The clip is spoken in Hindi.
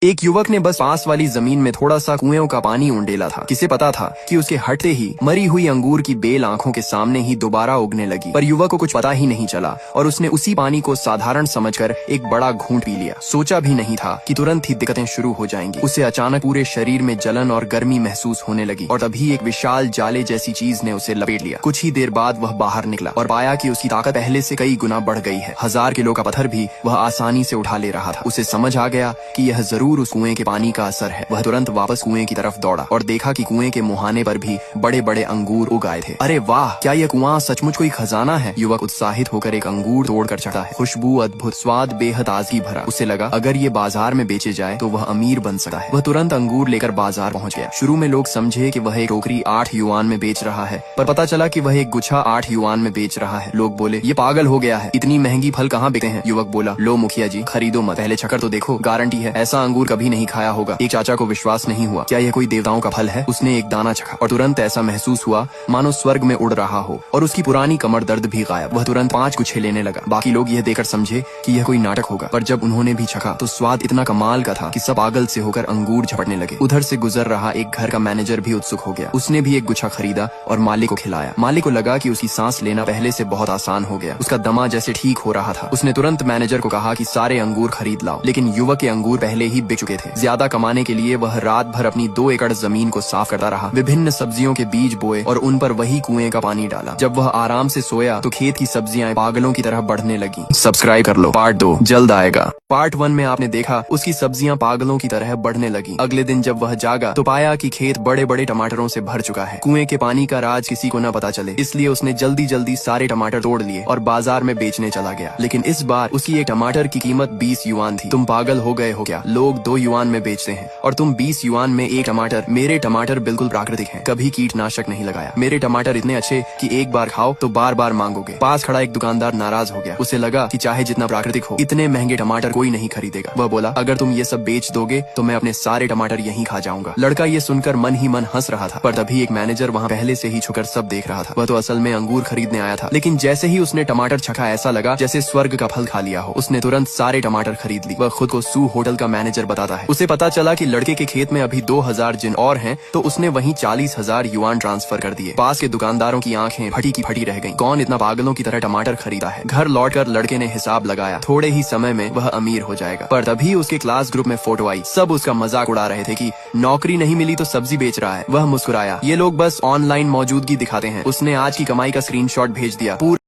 एक युवक ने बस पास वाली जमीन में थोड़ा सा कुएं का पानी उंडेला था। किसे पता था कि उसके हटते ही मरी हुई अंगूर की बेल आंखों के सामने ही दोबारा उगने लगी। पर युवक को कुछ पता ही नहीं चला और उसने उसी पानी को साधारण समझकर एक बड़ा घूंट पी लिया। सोचा भी नहीं था कि तुरंत ही दिक्कतें शुरू हो जाएंगी। उसे अचानक पूरे शरीर में जलन और गर्मी महसूस होने लगी और तभी एक विशाल जाले जैसी चीज ने उसे लपेट लिया। कुछ ही देर बाद वह बाहर निकला और पाया कि उसकी ताकत पहले से कई गुना बढ़ गई है। 1000 किलो का पत्थर भी वह आसानी से उठा ले रहा था। उसे समझ आ गया कि यह जरूर उस कुएं के पानी का असर है। वह तुरंत वापस कुएं की तरफ दौड़ा और देखा कि कुएं के मुहाने पर भी बड़े बड़े अंगूर उग आए थे। अरे वाह, क्या यह कुआं सचमुच कोई खजाना है। युवक उत्साहित होकर एक अंगूर तोड़कर चढ़ा है। खुशबू अद्भुत, स्वाद बेहद ताजगी भरा। उसे लगा अगर ये बाजार में बेचे जाए तो वह अमीर बन सकता है। वह तुरंत अंगूर लेकर बाजार पहुंच गया। शुरू में लोग समझे कि वह एक टोकरी 8 युआन में बेच रहा है, पर पता चला कि वह एक गुच्छा 8 युआन में बेच रहा है। लोग बोले ये पागल हो गया है, इतनी महंगी फल कहाँ बिकते हैं। युवक बोला लो मुखिया जी, खरीदो मत, पहले चखकर तो देखो, गारंटी है ऐसा अंगूर कभी नहीं खाया होगा। एक चाचा को विश्वास नहीं हुआ, क्या यह कोई देवताओं का फल है। उसने एक दाना चखा और तुरंत ऐसा महसूस हुआ मानो स्वर्ग में उड़ रहा हो और उसकी पुरानी कमर दर्द भी गायब। वह तुरंत 5 गुच्छे लेने लगा। बाकी लोग यह देखकर समझे कि यह कोई नाटक होगा, पर जब उन्होंने भी चखा तो स्वाद इतना कमाल का था कि सब पागल से होकर अंगूर झपटने लगे। उधर से गुजर रहा एक घर का मैनेजर भी उत्सुक हो गया। उसने भी एक गुच्छा खरीदा और मालिक को खिलाया। मालिक को लगा कि उसकी सांस लेना पहले से बहुत आसान हो गया। उसका दमा जैसे ठीक हो रहा था। उसने तुरंत मैनेजर को कहा कि सारे अंगूर खरीद लाओ, लेकिन युवक के अंगूर पहले ही बिक चुके थे। ज्यादा कमाने के लिए वह रात भर अपनी 2 एकड़ जमीन को साफ करता रहा, विभिन्न सब्जियों के बीज बोए और उन पर वही कुएं का पानी डाला। जब वह आराम से सोया तो खेत की सब्जियां पागलों की तरह बढ़ने लगी। सब्सक्राइब कर लो, पार्ट 2 जल्द आएगा। पार्ट 1 में आपने देखा उसकी सब्जियां पागलों की तरह बढ़ने लगी। अगले दिन जब वह जागा तो पाया कि खेत बड़े बड़े टमाटरों से भर चुका है। कुएं के पानी का राज किसी को न पता चले, इसलिए उसने जल्दी जल्दी सारे टमाटर तोड़ लिए और बाजार में बेचने चला गया। लेकिन इस बार उसकी एक टमाटर की कीमत 20 युआन थी। तुम पागल हो गए हो क्या? लोग 2 युआन में बेचते हैं और तुम 20 युआन में एक टमाटर। मेरे टमाटर बिल्कुल प्राकृतिक हैं, कभी कीटनाशक नहीं लगाया। मेरे टमाटर इतने अच्छे कि एक बार खाओ तो बार बार मांगोगे। पास खड़ा एक दुकानदार नाराज हो गया। उसे लगा कि चाहे जितना प्राकृतिक हो, इतने महंगे टमाटर कोई नहीं खरीदेगा। वह बोला अगर तुम ये सब बेच दोगे तो मैं अपने सारे टमाटर यहीं खा जाऊंगा। लड़का ये सुनकर मन ही मन हंस रहा था, पर तभी एक मैनेजर वहाँ पहले से ही छुकर सब देख रहा था। वह तो असल में अंगूर खरीदने आया था, लेकिन जैसे ही उसने टमाटर चखा ऐसा लगा जैसे स्वर्ग का फल खा लिया हो। उसने तुरंत सारे टमाटर खरीद ली। वह खुद को सू होटल का मैनेजर बताता है। उसे पता चला कि लड़के के खेत में अभी 2000 जिन और हैं, तो उसने वहीं 40,000 युआन ट्रांसफर कर दिए। पास के दुकानदारों की आंखें फटी की फटी रह गईं। कौन इतना पागलों की तरह टमाटर खरीदा है। घर लौटकर लड़के ने हिसाब लगाया, थोड़े ही समय में वह अमीर हो जाएगा। पर तभी उसके क्लास ग्रुप में फोटो आई। सब उसका मजाक उड़ा रहे थे कि नौकरी नहीं मिली तो सब्जी बेच रहा है। वह मुस्कुराया, ये लोग बस ऑनलाइन मौजूदगी दिखाते हैं। उसने आज की कमाई का स्क्रीनशॉट भेज दिया।